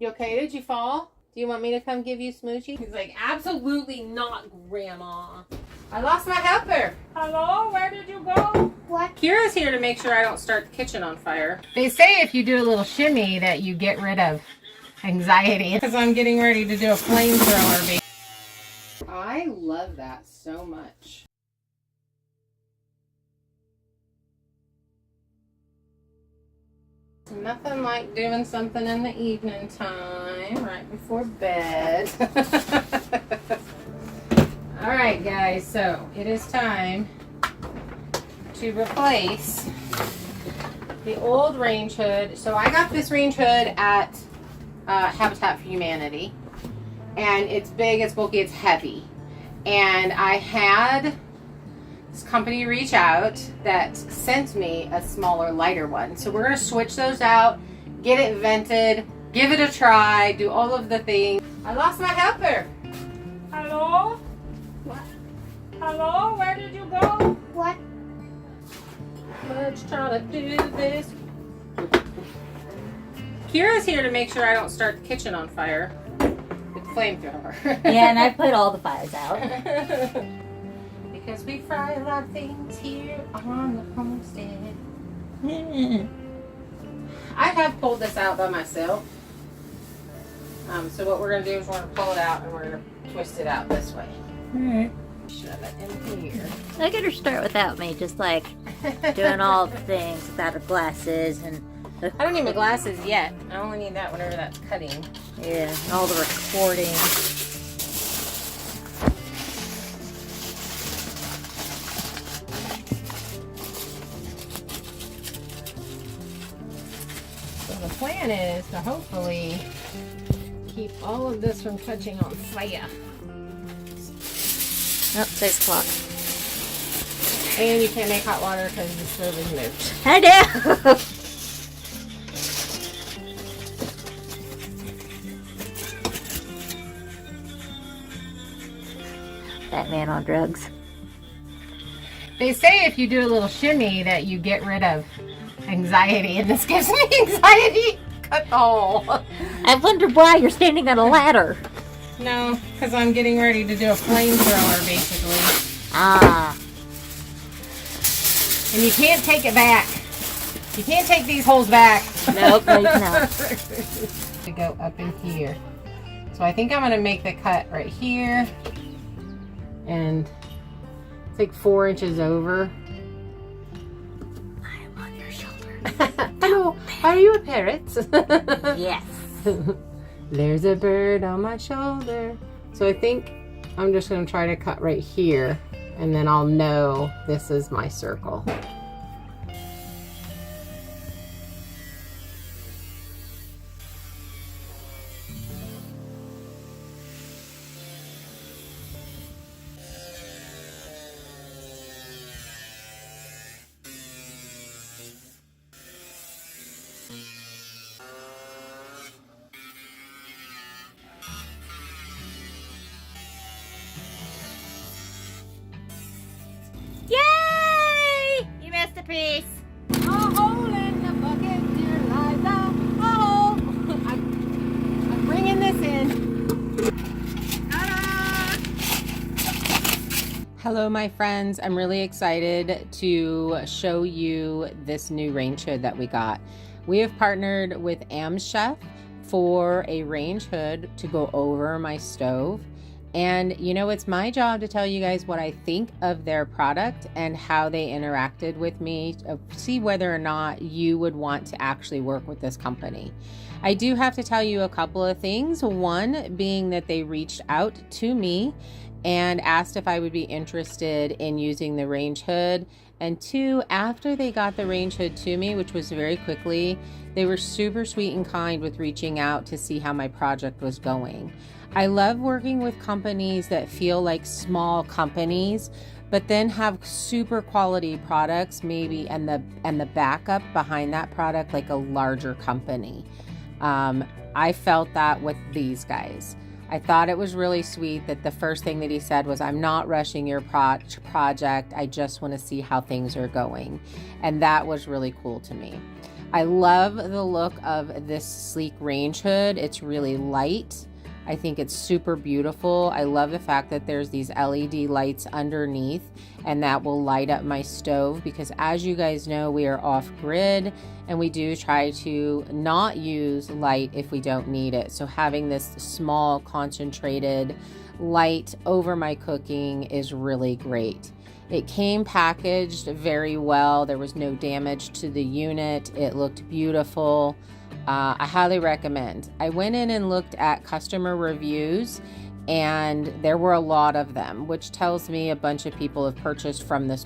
You okay? Did you fall? Do you want me to come give you a smoochie? He's like, absolutely not, Grandma. I lost my helper. Hello, where did you go? What? Kira's here to make sure I don't start the kitchen on fire. They say if you do a little shimmy that you get rid of anxiety. Because I'm getting ready to do a flamethrower. I love that so much. Nothing like doing something in the evening time, right before bed. Alright guys, so it is time to replace the old range hood. So I got this range hood at Habitat for Humanity. And it's big, it's bulky, it's heavy. And I had this company reach out that sent me a smaller, lighter one. So we're going to switch those out, get it vented, give it a try, do all of the things. I lost my helper. Hello? What? Hello? Where did you go? What? Let's try to do this. Kira's here to make sure I don't start the kitchen on fire with flamethrower. Yeah, and I put all the fires out. Because we fry a lot of things here on the homestead. I have pulled this out by myself. So what we're going to do is we're going to pull it out and we're going to twist it out this way. Alright. Shove it in here. I get her start without me, just like doing all the things without her glasses and the... I don't need my glasses yet. I only need that whenever that's cutting. Yeah, and all the recording. The plan is to hopefully keep all of this from catching on fire. Oh, 6 o'clock. And you can't make hot water because the stove is moved. I know! Batman on drugs. They say if you do a little shimmy that you get rid of anxiety, and this gives me anxiety. Cut the hole. I wonder why you're standing on a ladder. No, because I'm getting ready to do a flamethrower, basically. Ah. And you can't take it back. You can't take these holes back. Nope, no you cannot. To go up in here. So I think I'm going to make the cut right here. And it's like 4 inches over. I'm on your shoulder. Hello, are you a parrot? Yes. There's a bird on my shoulder. So I think I'm just going to try to cut right here, and then I'll know this is my circle. Yay! You missed a piece. A hole in the bucket, dear Liza. A hole. I'm bringing this in. Ta-da! Hello, my friends. I'm really excited to show you this new range hood that we got. We have partnered with Amzchef for a range hood to go over my stove. And you know, it's my job to tell you guys what I think of their product and how they interacted with me, to see whether or not you would want to actually work with this company. I do have to tell you a couple of things. One being that they reached out to me and asked if I would be interested in using the range hood. And 2, after they got the range hood to me, which was very quickly, they were super sweet and kind with reaching out to see how my project was going. I love working with companies that feel like small companies, but then have super quality products, maybe, and the backup behind that product like a larger company. I felt that with these guys. I thought it was really sweet that the first thing that he said was, I'm not rushing your project. I just want to see how things are going. And that was really cool to me. I love the look of this sleek range hood. It's really light. I think it's super beautiful. I love the fact that there's these LED lights underneath, and that will light up my stove, because as you guys know, we are off grid and we do try to not use light if we don't need it. So having this small concentrated light over my cooking is really great. It came packaged very well. There was no damage to the unit. It looked beautiful. I highly recommend. I went in and looked at customer reviews, and there were a lot of them, which tells me a bunch of people have purchased from this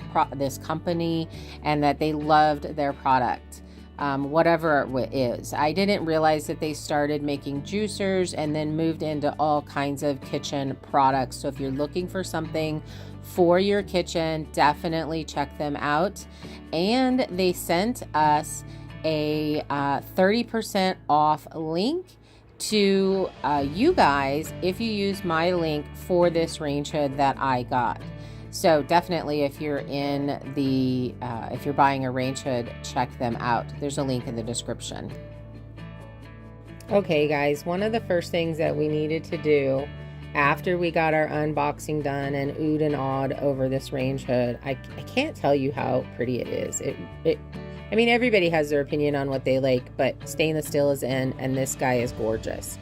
company and that they loved their product, whatever it is. I didn't realize that they started making juicers and then moved into all kinds of kitchen products. So if you're looking for something for your kitchen, definitely check them out. And they sent us a 30% off link to you guys if you use my link for this range hood that I got. So definitely, if you're in the if you're buying a range hood, check them out. There's a link in the description. Okay guys, one of the first things that we needed to do after we got our unboxing done and oohed and awed over this range hood, I can't tell you how pretty it is. I mean, everybody has their opinion on what they like, but stainless steel is in, and this guy is gorgeous.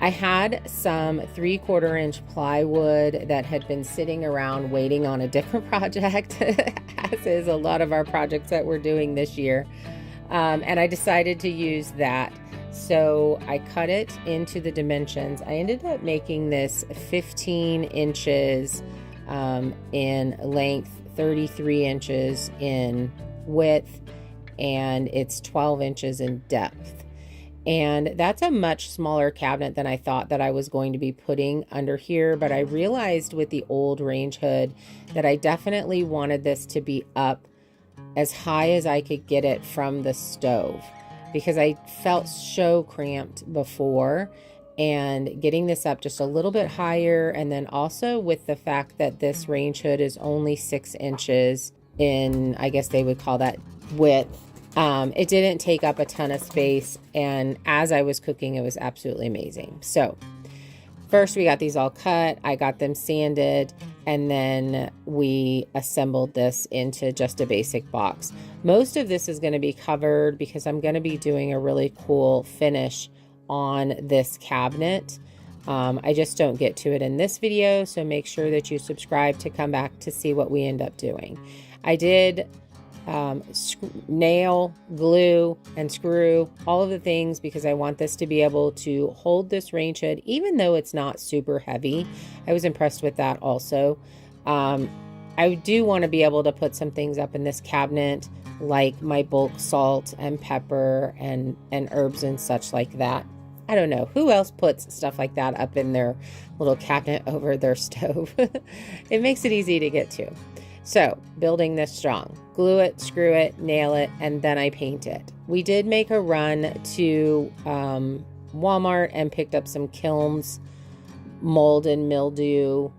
I had some 3/4 inch plywood that had been sitting around waiting on a different project, as is a lot of our projects that we're doing this year. And I decided to use that. So I cut it into the dimensions. I ended up making this 15 inches in length, 33 inches in width, and it's 12 inches in depth. And that's a much smaller cabinet than I thought that I was going to be putting under here. But I realized with the old range hood that I definitely wanted this to be up as high as I could get it from the stove, because I felt so cramped before, and getting this up just a little bit higher. And then also with the fact that this range hood is only 6 inches in, I guess they would call that width. It didn't take up a ton of space, and as I was cooking, it was absolutely amazing. So first we got these all cut, I got them sanded, and then we assembled this into just a basic box. Most of this is going to be covered because I'm going to be doing a really cool finish on this cabinet. I just don't get to it in this video, so make sure that you subscribe to come back to see what we end up doing. I did nail, glue, and screw all of the things because I want this to be able to hold this range hood even though it's not super heavy. I was impressed with that also. I do want to be able to put some things up in this cabinet, like my bulk salt and pepper and herbs and such like that. I don't know who else puts stuff like that up in their little cabinet over their stove. It makes it easy to get to. So building this strong, glue it, screw it, nail it, and then I paint it. We did make a run to Walmart and picked up some Kilns mold and mildew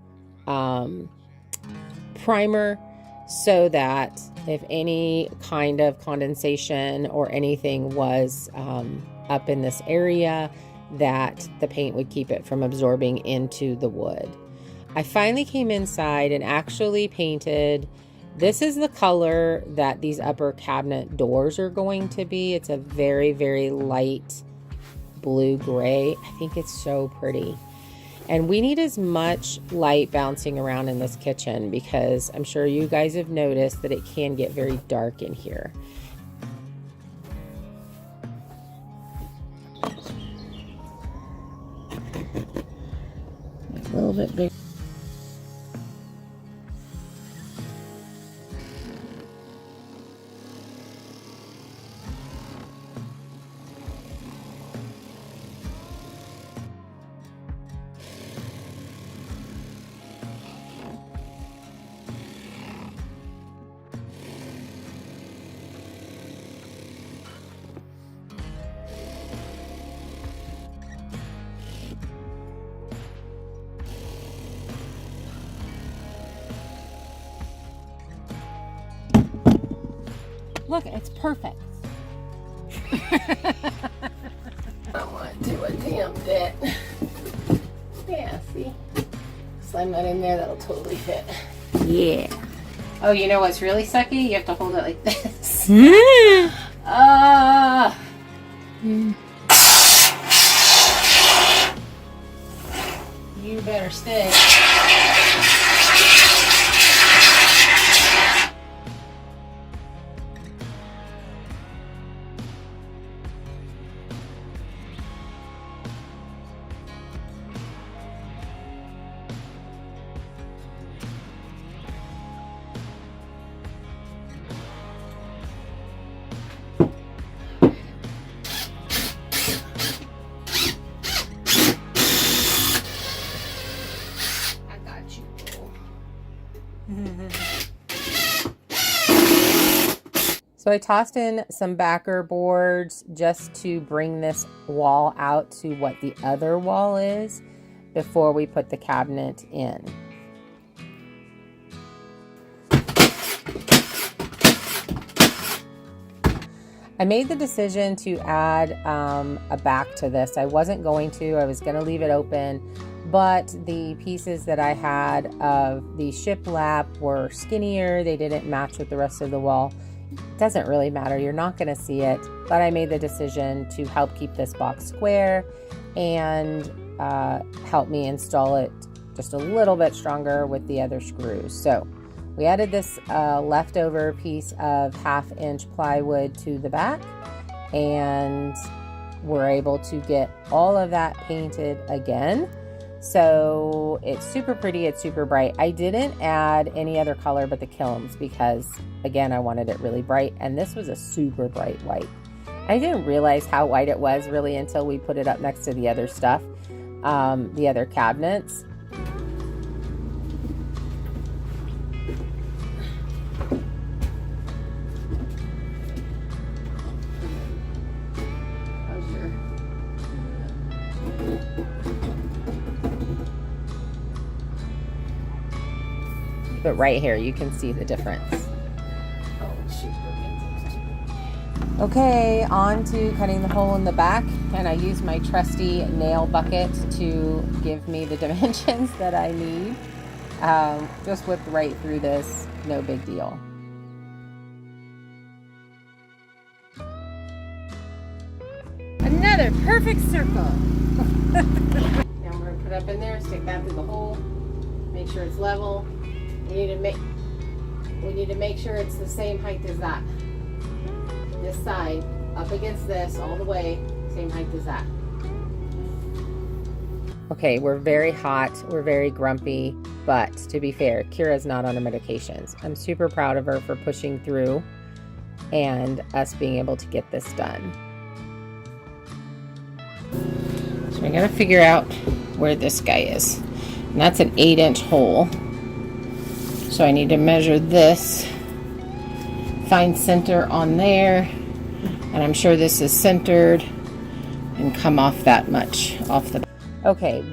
primer, so that if any kind of condensation or anything was up in this area, that the paint would keep it from absorbing into the wood. I finally came inside and actually painted. This is the color that these upper cabinet doors are going to be. It's a very, very light blue-gray. I think it's so pretty. And we need as much light bouncing around in this kitchen because I'm sure you guys have noticed that it can get very dark in here. A little bit bigger. Look, it's perfect. I want to attempt it. Yeah, see? Slime that in there, that'll totally fit. Yeah. Oh, you know what's really sucky? You have to hold it like this. You better stay. So I tossed in some backer boards just to bring this wall out to what the other wall is before we put the cabinet in. I made the decision to add a back to this. I wasn't going to. I was going to leave it open, but the pieces that I had of the shiplap were skinnier. They didn't match with the rest of the wall. It doesn't really matter. You're not going to see it, but I made the decision to help keep this box square and help me install it just a little bit stronger with the other screws. So we added this leftover piece of 1/2 inch plywood to the back, and we're able to get all of that painted again. So it's super pretty, it's super bright. I didn't add any other color but the kilns because, again, I wanted it really bright, and this was a super bright white. I didn't realize how white it was really until we put it up next to the other stuff, the other cabinets. But right here, you can see the difference. Okay, on to cutting the hole in the back, and I use my trusty nail bucket to give me the dimensions that I need. Just whipped right through this, no big deal. Another perfect circle. Now we're gonna put it up in there, stick that through the hole, make sure it's level. We need to make sure it's the same height as that. This side, up against this, all the way, same height as that. Okay, we're very hot, we're very grumpy, but to be fair, Kira's not on her medications. I'm super proud of her for pushing through and us being able to get this done. So we're gonna figure out where this guy is. And that's an 8-inch hole. So I need to measure this, find center on there, and I'm sure this is centered, and come off that much off the. Okay,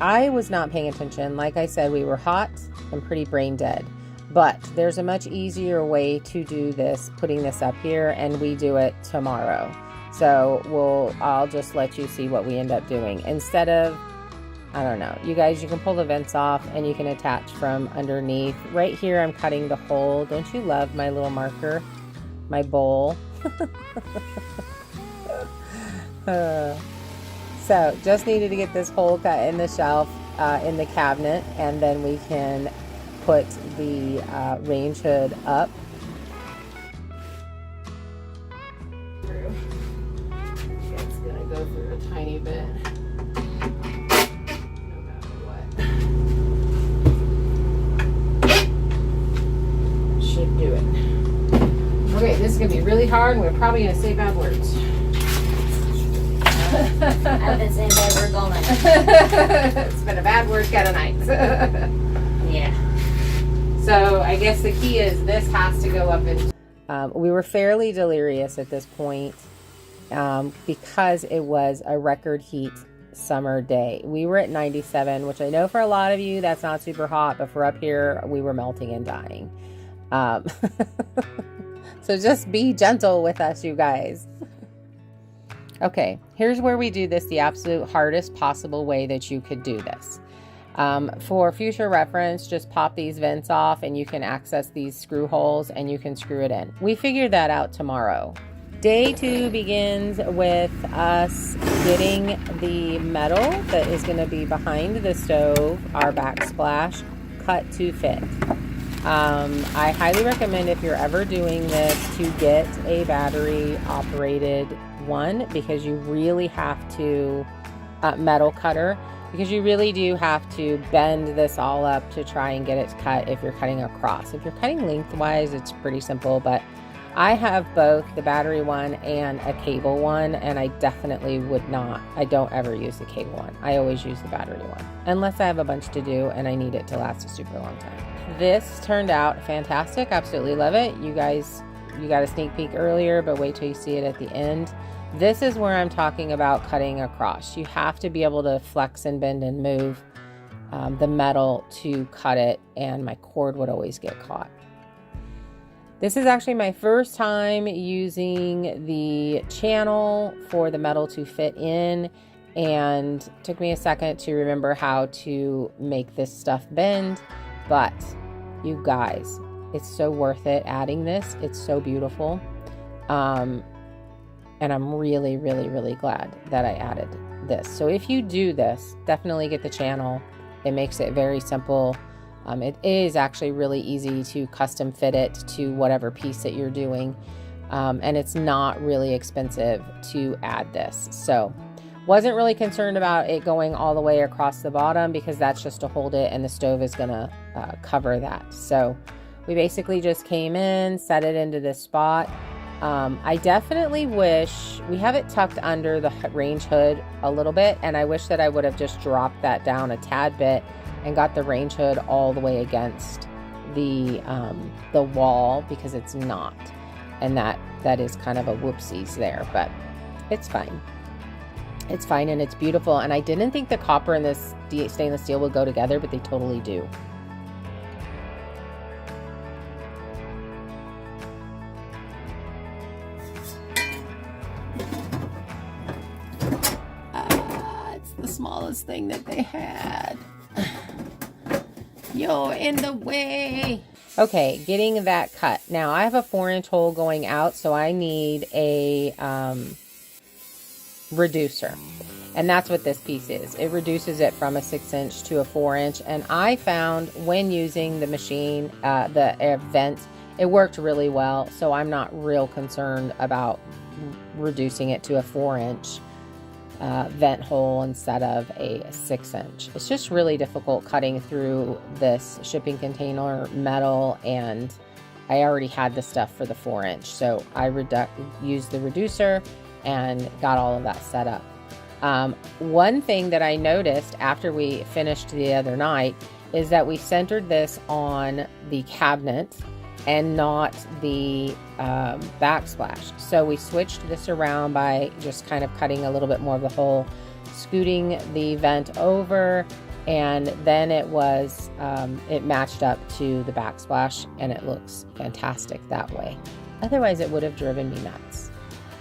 I was not paying attention. Like I said, we were hot and pretty brain dead, but there's a much easier way to do this, putting this up here, and we do it tomorrow. So I'll just let you see what we end up doing. Instead of, I don't know, you guys, you can pull the vents off and you can attach from underneath. Right here, I'm cutting the hole. Don't you love my little marker? My bowl. So just needed to get this hole cut in the shelf, in the cabinet, and then we can put the range hood up. It's gonna go through a tiny bit. Do it. Okay, this is gonna be really hard, and we're probably gonna say bad words. I've been saying bad words all night. It's been a bad word kind of night. Yeah. So I guess the key is this has to go up in. We were fairly delirious at this point because it was a record heat summer day. We were at 97, which I know for a lot of you that's not super hot, but for up here we were melting and dying. So just be gentle with us, you guys. Okay, here's where we do this the absolute hardest possible way that you could do this. For future reference, just pop these vents off and you can access these screw holes and you can screw it in. We figured that out tomorrow. Day 2 begins with us getting the metal that is going to be behind the stove, our backsplash, cut to fit. I highly recommend, if you're ever doing this, to get a battery operated one, because you really have to, metal cutter, because you really do have to bend this all up to try and get it cut if you're cutting across. If you're cutting lengthwise, it's pretty simple, but I have both the battery one and a cable one, and I definitely would not. I don't ever use the cable one. I always use the battery one, unless I have a bunch to do and I need it to last a super long time. This turned out fantastic. Absolutely love it. You guys, you got a sneak peek earlier, but wait till you see it at the end. This is where I'm talking about cutting across. You have to be able to flex and bend and move the metal to cut it, and my cord would always get caught. This is actually my first time using the channel for the metal to fit in, and it took me a second to remember how to make this stuff bend, but you guys, it's so worth it adding this. It's so beautiful. And I'm really, really, really glad that I added this. So if you do this, definitely get the channel. It makes it very simple. It is actually really easy to custom fit it to whatever piece that you're doing. And it's not really expensive to add this. So wasn't really concerned about it going all the way across the bottom, because that's just to hold it and the stove is gonna cover that. So we basically just came in, set it into this spot. I definitely wish we have it tucked under the range hood a little bit, and I wish that I would have just dropped that down a tad bit and got the range hood all the way against the wall, because it's not, and that is kind of a whoopsies there, but it's fine. It's fine, and it's beautiful. And I didn't think the copper and this stainless steel would go together, but they totally do. It's the smallest thing that they had. You're in the way. Okay, getting that cut. Now I have a 4-inch hole going out, so I need a reducer, and that's what this piece is. It reduces it from a 6-inch to a 4-inch, and I found when using the machine, the air vent, it worked really well, so I'm not real concerned about reducing it to a 4-inch vent hole instead of a 6-inch. It's just really difficult cutting through this shipping container metal, and I already had the stuff for the 4-inch, so I used the reducer and got all of that set up. One thing that I noticed after we finished the other night is that we centered this on the cabinet and not the backsplash. So we switched this around by just kind of cutting a little bit more of the hole, scooting the vent over, and then it was it matched up to the backsplash, and it looks fantastic that way. Otherwise it would have driven me nuts.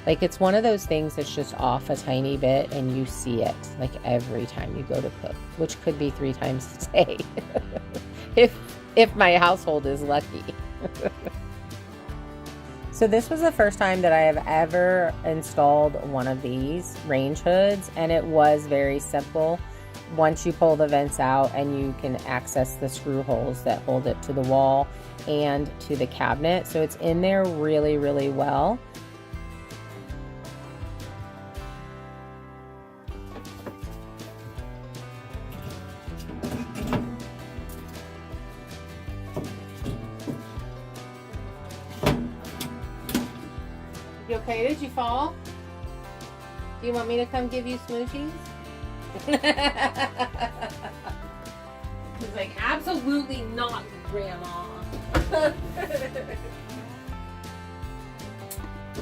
Like, it's one of those things that's just off a tiny bit and you see it like every time you go to cook, which could be 3 times a day if my household is lucky. So this was the first time that I have ever installed one of these range hoods, and it was very simple. Once you pull the vents out, and you can access the screw holes that hold it to the wall and to the cabinet, so it's in there really, really well. You okay? Did you fall? Do you want me to come give you smoochies? He's like, absolutely not, Grandma.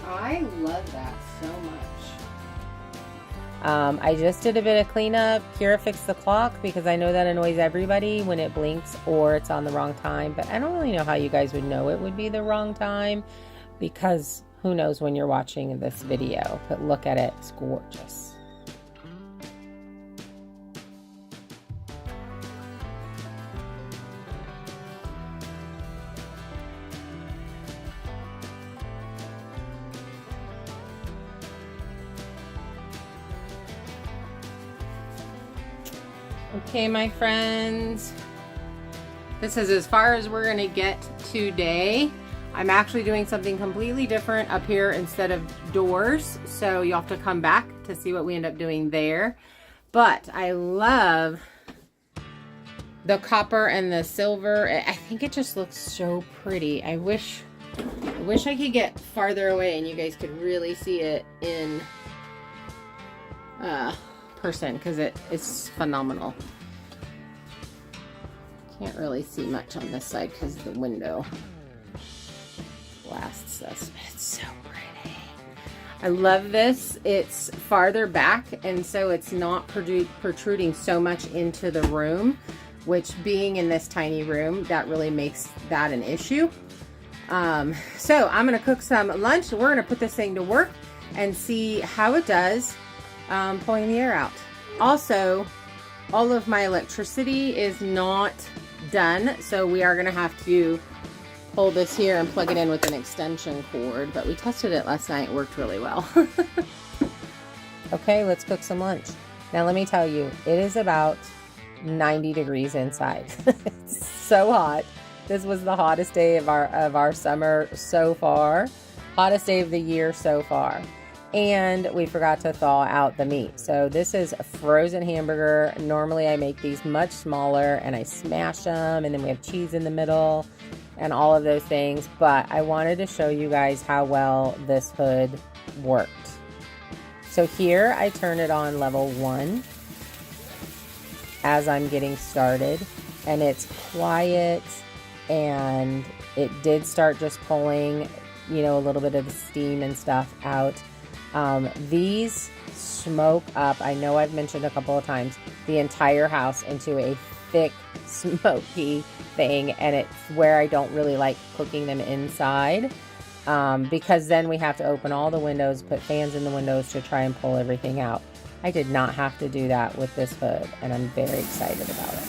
I love that so much. I just did a bit of cleanup. Kira fixed the clock because I know that annoys everybody when it blinks or it's on the wrong time, but I don't really know how you guys would know it would be the wrong time. because who knows when you're watching this video, but look at it, it's gorgeous. Okay, my friends, this is as far as we're gonna get today. I'm actually doing something completely different up here instead of doors, so you'll have to come back to see what we end up doing there. But I love the copper and the silver. I think it just looks so pretty. I wish I could get farther away and you guys could really see it in person, because it is phenomenal. Can't really see much on this side because the window blasts us, but it's so pretty. I love this. It's farther back, and so it's not protruding so much into the room, which, being in this tiny room, that really makes that an issue. So I'm gonna cook some lunch. We're gonna put this thing to work and see how it does pulling the air out. Also, all of my electricity is not done, so we are gonna have to hold this here and plug it in with an extension cord, but we tested it last night. It worked really well. Okay, let's cook some lunch. Now let me tell you, it is about 90 degrees inside. It's so hot. This was the hottest day of our summer so far. Hottest day of the year so far. And we forgot to thaw out the meat. So this is a frozen hamburger. Normally I make these much smaller and I smash them, and then we have cheese in the middle and all of those things. But I wanted to show you guys how well this hood worked. So here I turn it on level 1 as I'm getting started, and it's quiet, and it did start just pulling, you know, a little bit of the steam and stuff out. These smoke up, I know I've mentioned a couple of times, the entire house into a thick smoky thing, and it's where I don't really like cooking them inside, because then we have to open all the windows, put fans in the windows to try and pull everything out. I did not have to do that with this hood, and I'm very excited about it.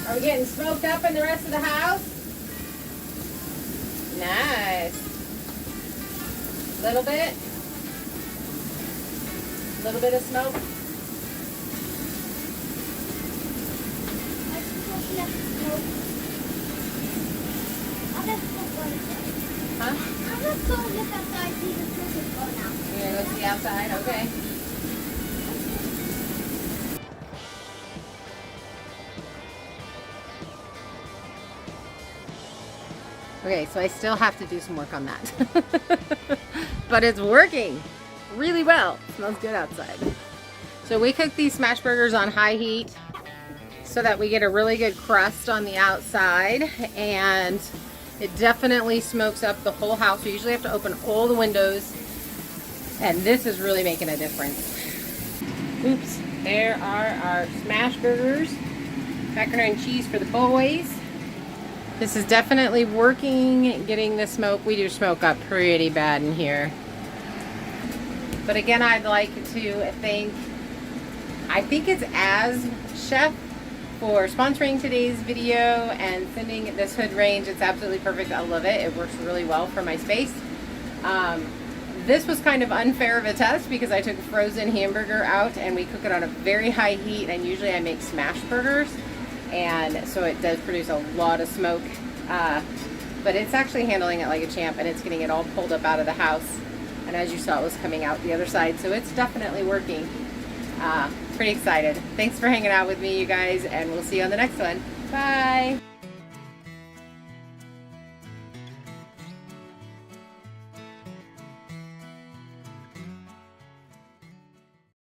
Are we getting smoked up in the rest of the house? Nice. Little bit of smoke. Huh? I'm just going to look outside, see the smoke is going out. You're gonna go see outside? Okay. Okay, so I still have to do some work on that. But it's working really well. It smells good outside. So we cook these smash burgers on high heat so that we get a really good crust on the outside, and it definitely smokes up the whole house. We usually have to open all the windows, and this is really making a difference. Oops, there are our smash burgers. Macaroni and cheese for the boys. This is definitely working, getting the smoke. We do smoke up pretty bad in here. But again, I'd like to thank, I think it's Amzchef, for sponsoring today's video and sending this hood range. It's absolutely perfect. I love it. It works really well for my space. This was kind of unfair of a test because I took a frozen hamburger out and we cook it on a very high heat, and usually I make smash burgers, and so it does produce a lot of smoke, but it's actually handling it like a champ, and it's getting it all pulled up out of the house, and as you saw, it was coming out the other side, so it's definitely working. Pretty excited. Thanks for hanging out with me, you guys, and we'll see you on the next one. Bye.